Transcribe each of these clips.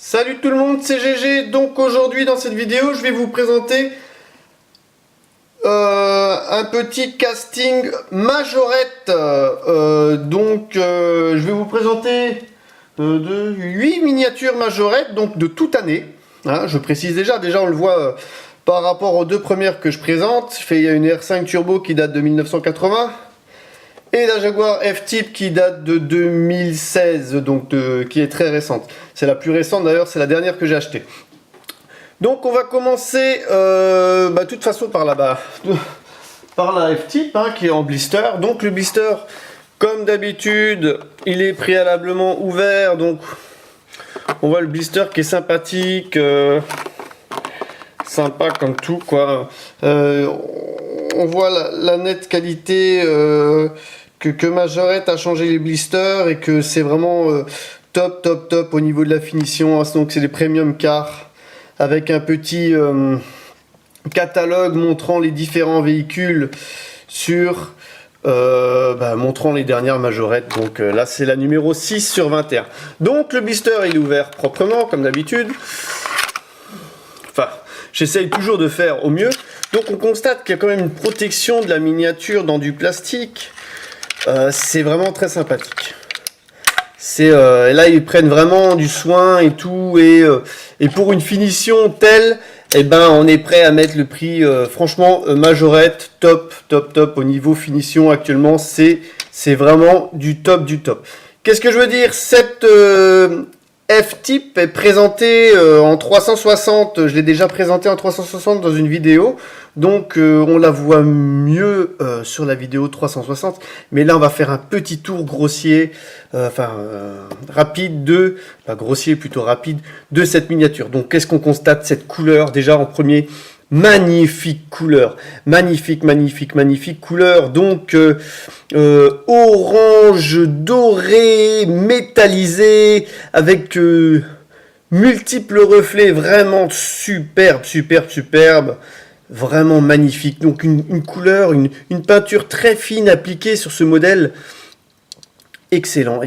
Salut tout le monde, c'est GG. Donc aujourd'hui dans cette vidéo, je vais vous présenter un petit casting majorette. Je vais vous présenter 8 miniatures majorettes, donc de toute année. Hein, je précise déjà on le voit par rapport aux deux premières que je présente. Il y a une R5 Turbo qui date de 1980. Et la Jaguar F-Type qui date de 2016, donc qui est très récente. C'est la plus récente d'ailleurs, c'est la dernière que j'ai achetée. Donc on va commencer de toute façon par là-bas, par la F-Type qui est en blister. Donc le blister, comme d'habitude, il est préalablement ouvert. Donc on voit le blister qui est sympathique, sympa comme tout quoi. On voit la nette qualité que Majorette a changé les blisters et que c'est vraiment top au niveau de la finition. Donc c'est des premium cars avec un petit catalogue montrant les différents véhicules sur montrant les dernières majorettes. Donc là c'est la numéro 6 sur 21. Donc le blister il est ouvert proprement comme d'habitude. Enfin, j'essaye toujours de faire au mieux. Donc on constate qu'il y a quand même une protection de la miniature dans du plastique. C'est vraiment très sympathique. Là ils prennent vraiment du soin et tout. Et pour une finition telle, on est prêt à mettre le prix. Franchement, Majorette, top au niveau finition actuellement. C'est vraiment du top du top. Qu'est-ce que je veux dire? Cette F-Type est présenté en 360, je l'ai déjà présenté en 360 dans une vidéo, donc on la voit mieux sur la vidéo 360, mais là on va faire un petit tour grossier, rapide grossier plutôt rapide de cette miniature. Donc qu'est-ce qu'on constate? Cette couleur déjà en premier, magnifique couleur, magnifique couleur, donc orange doré métallisé avec multiples reflets, vraiment superbe, vraiment magnifique. Donc une couleur, une peinture très fine appliquée sur ce modèle. Excellent.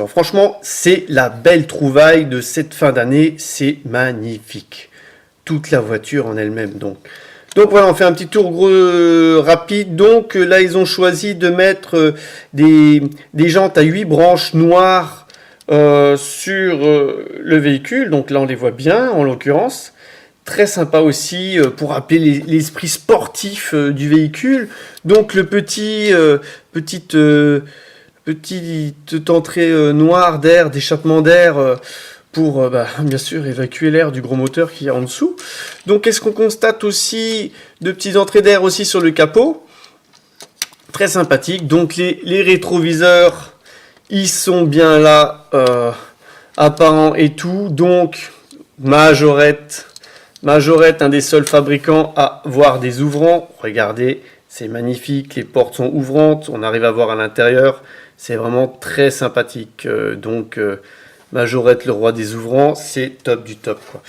Franchement, c'est la belle trouvaille de cette fin d'année, c'est magnifique. Toute la voiture en elle-même. Donc voilà, on fait un petit tour rapide. Donc là, ils ont choisi de mettre des jantes à 8 branches noires sur le véhicule. Donc là, on les voit bien, en l'occurrence. Très sympa aussi pour rappeler l'esprit sportif du véhicule. Donc le petite entrée noire d'air, d'échappement d'air pour bien sûr évacuer l'air du gros moteur qui est en dessous. Donc est-ce qu'on constate aussi de petites entrées d'air aussi sur le capot, très sympathique. Donc les rétroviseurs ils sont bien là, apparents et tout. Donc Majorette, un des seuls fabricants à voir des ouvrants. Regardez, c'est magnifique, les portes sont ouvrantes, on arrive à voir à l'intérieur, c'est vraiment très sympathique. Majorette, le roi des ouvrants, c'est top du top quoi.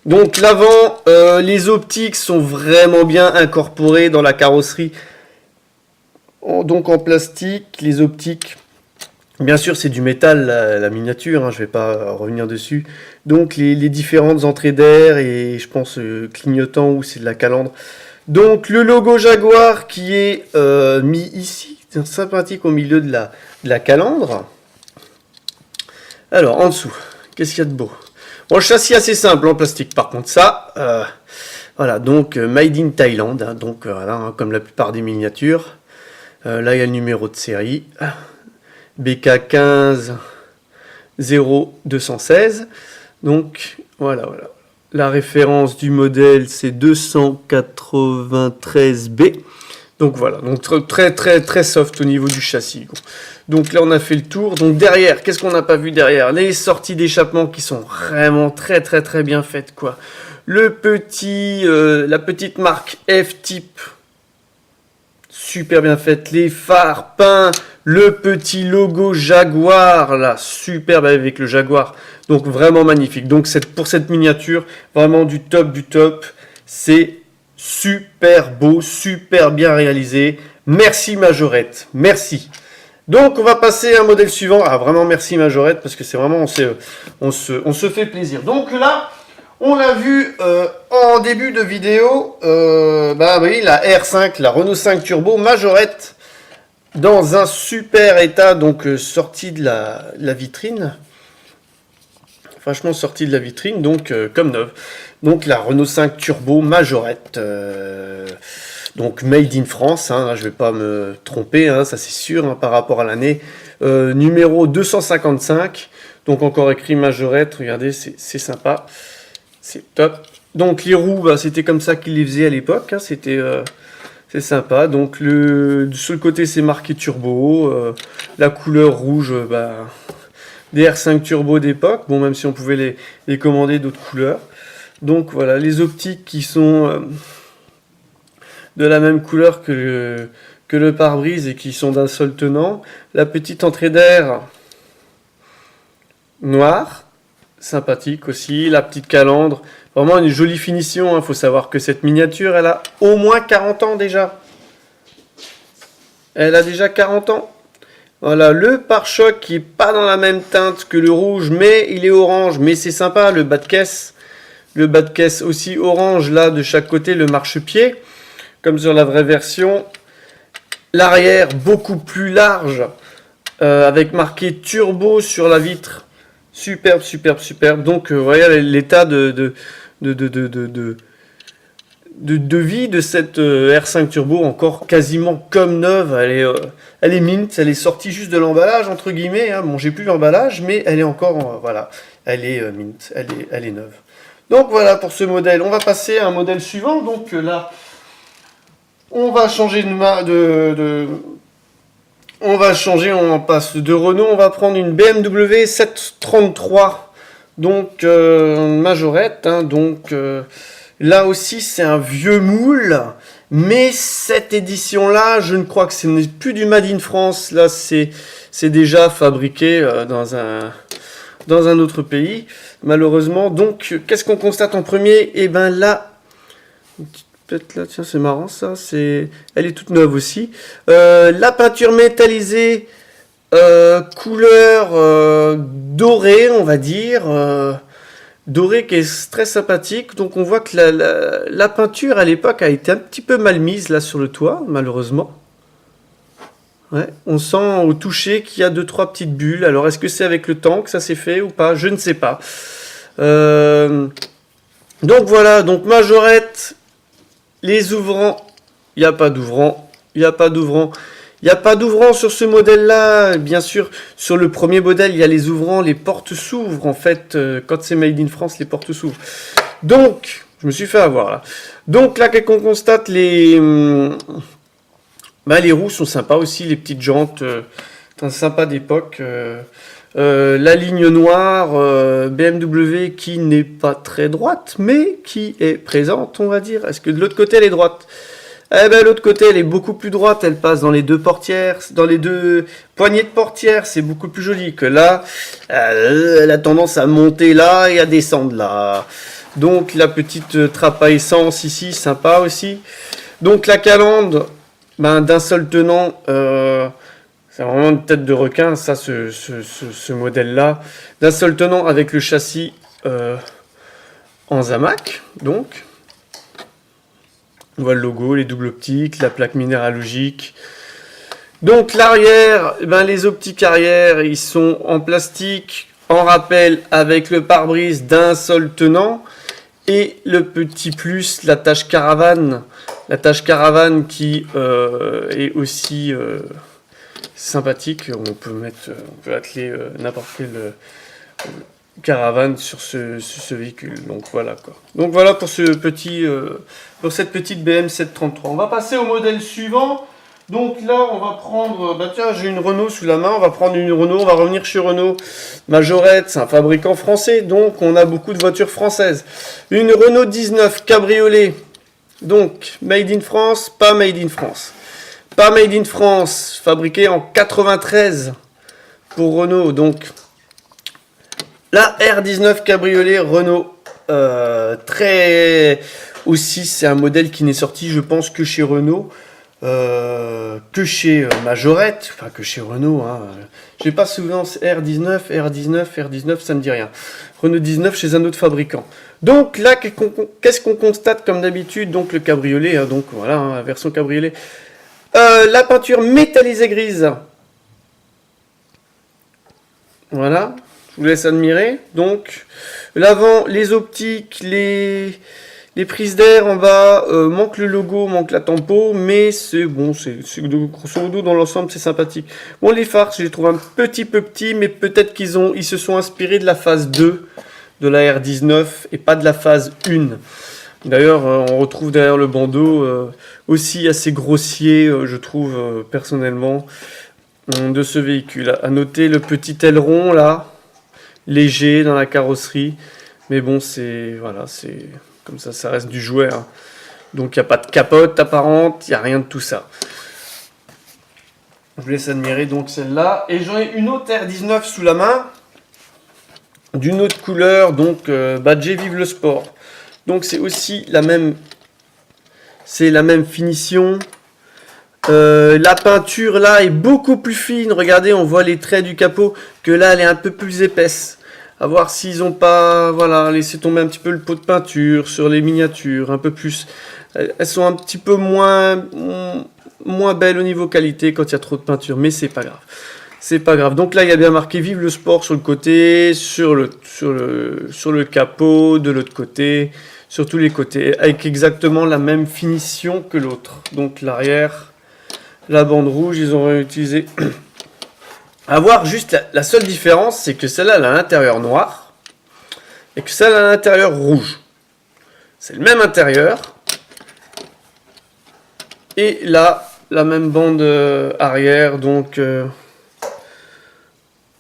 Donc l'avant, les optiques sont vraiment bien incorporées dans la carrosserie. Donc en plastique, les optiques, bien sûr c'est du métal la miniature, je ne vais pas revenir dessus. Donc les différentes entrées d'air et je pense clignotant ou c'est de la calandre. Donc le logo Jaguar qui est mis ici, c'est sympathique au milieu de la calandre. Alors, en dessous, qu'est-ce qu'il y a de beau? Bon, le châssis assez simple en plastique, par contre, ça, voilà, donc Made in Thailand, voilà, comme la plupart des miniatures. Là, il y a le numéro de série, BK15 0216. Donc, voilà. La référence du modèle, c'est 293B. Donc voilà, donc très soft au niveau du châssis. Donc là on a fait le tour. Donc derrière, qu'est-ce qu'on n'a pas vu derrière? Les sorties d'échappement qui sont vraiment très bien faites quoi. La petite marque F-Type, super bien faite. Les phares peints, le petit logo Jaguar là, superbe avec le Jaguar. Donc vraiment magnifique. Donc pour cette miniature, vraiment du top. C'est super beau, super bien réalisé. Merci Majorette, merci. Donc on va passer à un modèle suivant. Ah vraiment merci Majorette parce que c'est vraiment on se fait plaisir. Donc là on l'a vu en début de vidéo, bah oui la R5, la Renault 5 Turbo Majorette dans un super état, donc sorti de la vitrine. Franchement sorti de la vitrine, donc comme neuve. Donc la Renault 5 Turbo Majorette. Donc made in France, hein, je ne vais pas me tromper, hein, ça c'est sûr, hein, par rapport à l'année. Numéro 255, donc encore écrit Majorette, regardez, c'est sympa, c'est top. Donc les roues, bah, c'était comme ça qu'ils les faisaient à l'époque, hein, c'est sympa. Donc sur le côté c'est marqué Turbo, la couleur rouge, bah, des R5 Turbo d'époque, bon même si on pouvait les commander d'autres couleurs. Donc voilà, les optiques qui sont de la même couleur que le pare-brise et qui sont d'un seul tenant. La petite entrée d'air noire, sympathique aussi. La petite calandre, vraiment une jolie finition. Il faut savoir que cette miniature, elle a au moins 40 ans déjà. Elle a déjà 40 ans. Voilà, le pare-choc qui n'est pas dans la même teinte que le rouge, mais il est orange. Mais c'est sympa, le bas de caisse. Le bas de caisse aussi orange, là, de chaque côté, le marchepied. Comme sur la vraie version. L'arrière beaucoup plus large, avec marqué turbo sur la vitre. Superbe, superbe, superbe. Donc vous voyez l'état de vie de cette R5 Turbo, encore quasiment comme neuve. Elle est mint, elle est sortie juste de l'emballage, entre guillemets. Hein. Bon, j'ai plus l'emballage, mais elle est encore, voilà, elle est mint, elle est neuve. Donc voilà pour ce modèle. On va passer à un modèle suivant. Donc là... on va changer on va changer, on passe de Renault, on va prendre une BMW 733, donc Majorette, hein, donc là aussi c'est un vieux moule, mais cette édition-là, je ne crois que ce n'est plus du Made in France, là c'est déjà fabriqué dans un autre pays, malheureusement. Donc qu'est-ce qu'on constate en premier? Et ben là, là, tiens, c'est marrant ça, elle est toute neuve aussi. La peinture métallisée, couleur dorée, on va dire, dorée qui est très sympathique. Donc on voit que la peinture à l'époque a été un petit peu mal mise là sur le toit, malheureusement. Ouais, on sent au toucher qu'il y a 2-3 petites bulles. Alors est-ce que c'est avec le temps que ça s'est fait ou pas? Je ne sais pas. Donc voilà, donc Majorette. Les ouvrants, il n'y a pas d'ouvrant, il n'y a pas d'ouvrant. Il n'y a pas d'ouvrant sur ce modèle-là. Bien sûr, sur le premier modèle, il y a les ouvrants, les portes s'ouvrent. En fait, quand c'est Made in France, les portes s'ouvrent. Donc, je me suis fait avoir là. Donc là, qu'on constate, les roues sont sympas aussi, les petites jantes, sympas d'époque. La ligne noire, BMW qui n'est pas très droite, mais qui est présente, on va dire. Est-ce que de l'autre côté, elle est droite? Eh ben, l'autre côté, elle est beaucoup plus droite. Elle passe dans les deux portières, dans les deux poignées de portière. C'est beaucoup plus joli que là. Elle a tendance à monter là et à descendre là. Donc, la petite trappe à essence ici, sympa aussi. Donc, la calandre, d'un seul tenant... c'est vraiment une tête de requin, ça, ce modèle-là. D'un seul tenant avec le châssis en Zamac, donc. On voit le logo, les doubles optiques, la plaque minéralogique. Donc l'arrière, les optiques arrière, ils sont en plastique, en rappel avec le pare-brise d'un seul tenant. Et le petit plus, la tâche caravane. La tâche caravane qui est aussi... sympathique, on peut atteler n'importe quelle caravane sur ce véhicule. Donc voilà quoi. Donc voilà pour pour cette petite BM 733. On va passer au modèle suivant. Donc là on va prendre, tiens, j'ai une Renault sous la main, on va prendre une Renault, on va revenir chez Renault. Majorette, c'est un fabricant français, donc on a beaucoup de voitures françaises. Une Renault 19 cabriolet, donc made in France, pas made in France. Pas made in France, fabriqué en 93 pour Renault. Donc la R19 cabriolet Renault, très aussi, c'est un modèle qui n'est sorti, je pense, que chez Renault. que chez Majorette, enfin que chez Renault. Hein. J'ai pas souvent R19, R19, ça me dit rien. Renault 19 chez un autre fabricant. Donc là, qu'est-ce qu'on constate comme d'habitude? Donc le cabriolet, hein, donc voilà, hein, la version cabriolet. La peinture métallisée grise. Voilà, je vous laisse admirer. Donc l'avant, les optiques, les prises d'air en bas, manque le logo, manque la tempo, mais c'est bon, c'est grosso modo dans l'ensemble c'est sympathique. Bon, les phares, je les trouve un petit peu petits, mais peut-être ils se sont inspirés de la phase 2 de la R19 et pas de la phase 1. D'ailleurs, on retrouve derrière le bandeau aussi assez grossier, je trouve personnellement, de ce véhicule. À noter le petit aileron là, léger dans la carrosserie, mais bon, c'est voilà, c'est comme ça reste du jouet. Hein. Donc il n'y a pas de capote apparente, il n'y a rien de tout ça. Je vous laisse admirer donc celle-là. Et j'en ai une autre R19 sous la main, d'une autre couleur, donc badgé Vive le Sport. Donc c'est aussi la même finition. La peinture là est beaucoup plus fine. Regardez, on voit les traits du capot, que là elle est un peu plus épaisse. À voir s'ils n'ont pas laissé tomber un petit peu le pot de peinture sur les miniatures, un peu plus. Elles sont un petit peu moins belles au niveau qualité quand il y a trop de peinture, mais c'est pas grave. C'est pas grave. Donc là, il y a bien marqué Vive le Sport sur le côté, sur le capot, de l'autre côté, sur tous les côtés, avec exactement la même finition que l'autre. Donc l'arrière, la bande rouge, ils ont réutilisé. À voir juste la seule différence, c'est que celle-là elle a l'intérieur noir et que celle-là a l'intérieur rouge. C'est le même intérieur. Et là, la même bande arrière, donc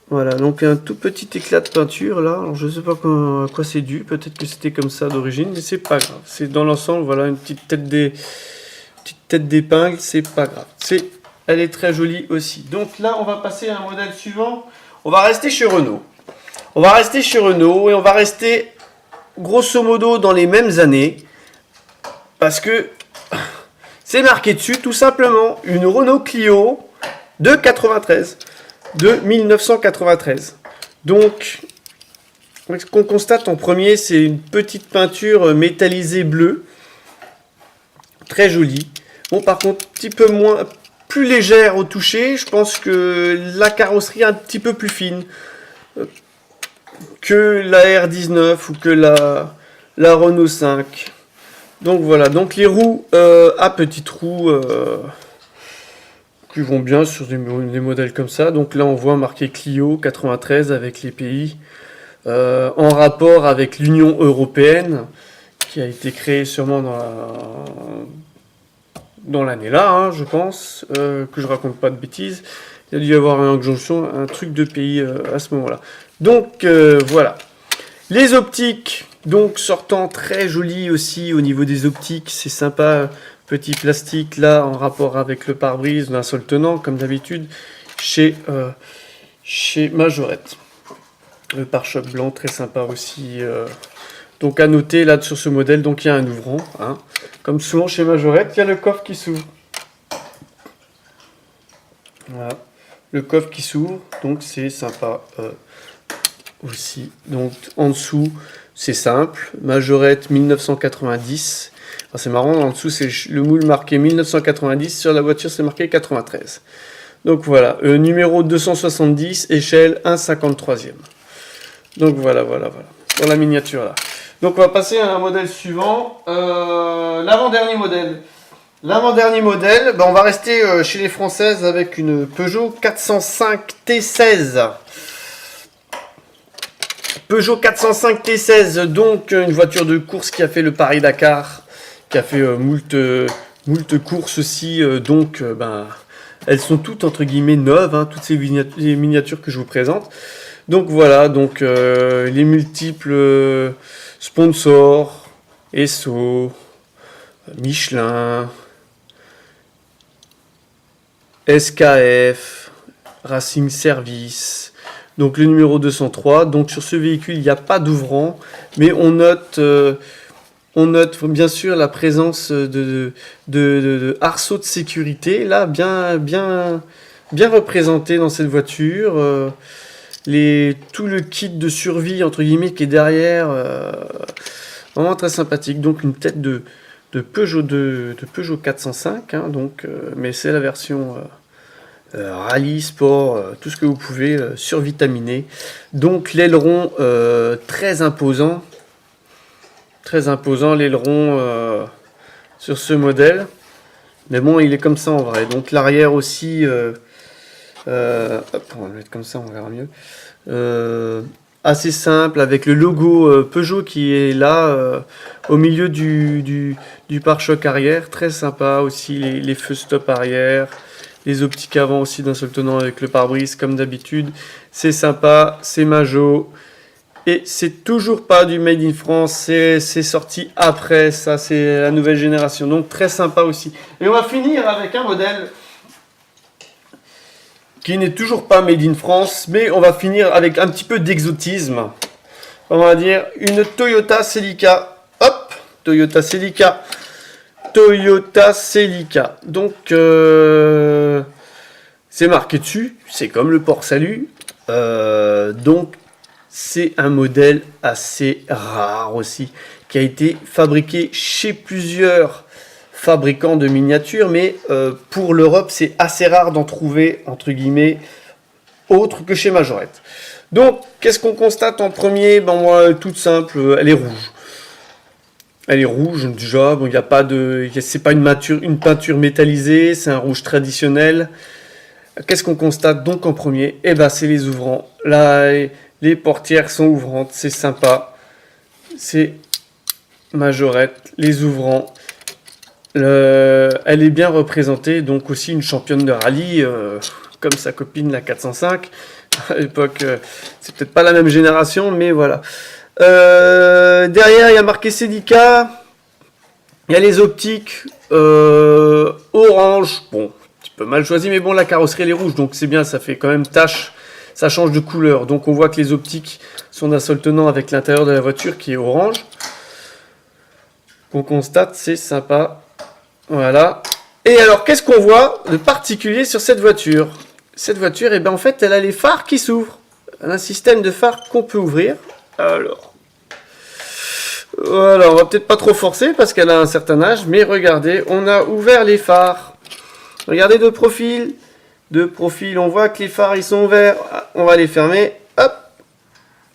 voilà, donc un tout petit éclat de peinture là. Alors je sais pas à quoi c'est dû, peut-être que c'était comme ça d'origine, mais c'est pas grave. C'est dans l'ensemble, voilà, une petite tête d'épingle, c'est pas grave. Elle est très jolie aussi. Donc là, on va passer à un modèle suivant. On va rester chez Renault. On va rester chez Renault et on va rester grosso modo dans les mêmes années. Parce que c'est marqué dessus tout simplement une Renault Clio de 93. De 1993. Donc, ce qu'on constate en premier, c'est une petite peinture métallisée bleue. Très jolie. Bon, par contre, un petit peu plus légère au toucher. Je pense que la carrosserie est un petit peu plus fine que la R19 ou que la Renault 5. Donc voilà, donc les roues à petites roues qui vont bien sur des modèles comme ça. Donc là on voit marqué Clio 93 avec les pays en rapport avec l'Union Européenne qui a été créée sûrement dans l'année là, hein, je pense, que je raconte pas de bêtises. Il y a dû y avoir une injonction, un truc de pays à ce moment-là. Donc voilà. Les optiques, donc sortant très jolies aussi au niveau des optiques, c'est sympa. Petit plastique là en rapport avec le pare-brise d'un seul tenant, comme d'habitude, chez Majorette. Le pare-choc blanc, très sympa aussi. Donc à noter là sur ce modèle, donc il y a un ouvrant, hein. Comme souvent chez Majorette, il y a le coffre qui s'ouvre. Voilà, le coffre qui s'ouvre, donc c'est sympa aussi. Donc en dessous, c'est simple, Majorette 1990. Alors, c'est marrant, en dessous c'est le moule marqué 1990, sur la voiture c'est marqué 93. Donc voilà, numéro 270, échelle 1,53e. Donc voilà, pour la miniature là. Donc on va passer à un modèle suivant, l'avant-dernier modèle. L'avant-dernier modèle, on va rester chez les Françaises avec une Peugeot 405 T16. Peugeot 405 T16, donc une voiture de course qui a fait le Paris-Dakar, qui a fait moult courses aussi, donc elles sont toutes entre guillemets neuves, hein, toutes ces miniatures que je vous présente. Donc voilà, donc les multiples sponsors, Esso, Michelin, SKF, Racing Service, donc le numéro 203. Donc sur ce véhicule, il n'y a pas d'ouvrant, mais on note On note bien sûr la présence de arceaux de sécurité, là, bien représenté dans cette voiture. Tout le kit de survie, entre guillemets, qui est derrière, vraiment très sympathique. Donc une tête de Peugeot 405, hein, donc, mais c'est la version rallye, sport, tout ce que vous pouvez, survitaminé. Donc l'aileron très imposant l'aileron sur ce modèle. Mais bon, il est comme ça en vrai. Donc l'arrière aussi, hop, on va le mettre comme ça, on verra mieux. Assez simple, avec le logo Peugeot qui est là au milieu du pare-choc arrière. Très sympa aussi, les feux stop arrière. Les optiques avant aussi d'un seul tenant avec le pare-brise comme d'habitude. C'est sympa, c'est Majo. Et c'est toujours pas du Made in France, c'est sorti après, ça c'est la nouvelle génération. Donc très sympa aussi. Et on va finir avec un modèle qui n'est toujours pas Made in France, mais on va finir avec un petit peu d'exotisme. On va dire une Toyota Celica. Hop, Toyota Celica. Donc, c'est marqué dessus, c'est comme le port Salut. Donc, c'est un modèle assez rare aussi, qui a été fabriqué chez plusieurs fabricants de miniatures, mais pour l'Europe, c'est assez rare d'en trouver, entre guillemets, autre que chez Majorette. Donc, qu'est-ce qu'on constate en premier? Ben, moi, toute simple, elle est rouge. Elle est rouge déjà, bon, il n'y a pas de, c'est pas une peinture métallisée, c'est un rouge traditionnel. Qu'est-ce qu'on constate donc en premier? Eh ben, c'est les ouvrants. Là, les portières sont ouvrantes, c'est sympa. C'est Majorette, les ouvrants. Elle est bien représentée, donc aussi une championne de rallye, comme sa copine la 405. À l'époque, c'est peut-être pas la même génération, mais voilà. Derrière, il y a marqué Celica. Il y a les optiques orange. Bon, un petit peu mal choisi, mais bon, la carrosserie elle est rouge, donc c'est bien, ça fait quand même tache. Ça change de couleur. Donc on voit que les optiques sont d'un seul tenant avec l'intérieur de la voiture qui est orange. On constate, c'est sympa. Voilà. Et alors, qu'est-ce qu'on voit de particulier sur cette voiture? Cette voiture, eh ben, en fait, elle a les phares qui s'ouvrent. Elle a un système de phares qu'on peut ouvrir. Alors, voilà, on va peut-être pas trop forcer parce qu'elle a un certain âge, mais regardez, on a ouvert les phares. Regardez de profil. De profil, on voit que les phares, ils sont ouverts. On va les fermer. Hop,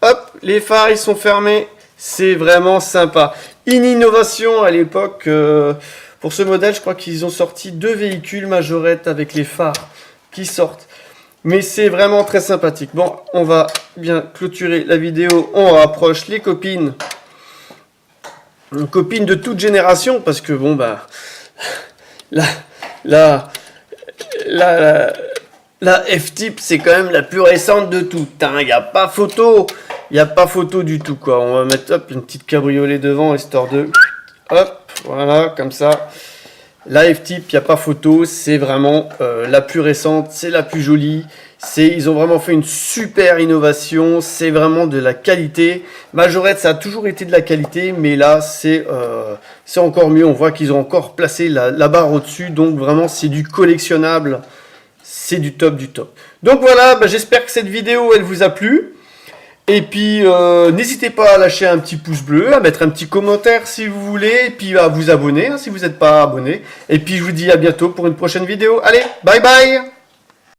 hop, les phares, ils sont fermés. C'est vraiment sympa. Une innovation à l'époque. Pour ce modèle, je crois qu'ils ont sorti 2 véhicules Majorette avec les phares qui sortent. Mais c'est vraiment très sympathique. Bon, on va bien clôturer la vidéo. On rapproche les copines. Copines de toute génération. Parce que bon, bah... La F-Type, c'est quand même la plus récente de toutes. Il n'y a pas photo. Il n'y a pas photo du tout, quoi. On va mettre hop, une petite cabriolet devant, histoire de... Hop, voilà, comme ça. La F-Type, il n'y a pas photo. C'est vraiment la plus récente. C'est la plus jolie. Ils ont vraiment fait une super innovation. C'est vraiment de la qualité. Majorette, ça a toujours été de la qualité. Mais là, c'est encore mieux. On voit qu'ils ont encore placé la barre au-dessus. Donc, vraiment, c'est du collectionnable. C'est du top du top. Donc, voilà. Bah, j'espère que cette vidéo, elle vous a plu. Et puis, n'hésitez pas à lâcher un petit pouce bleu, à mettre un petit commentaire si vous voulez. Et puis, à vous abonner hein, si vous n'êtes pas abonné. Et puis, je vous dis à bientôt pour une prochaine vidéo. Allez, bye bye!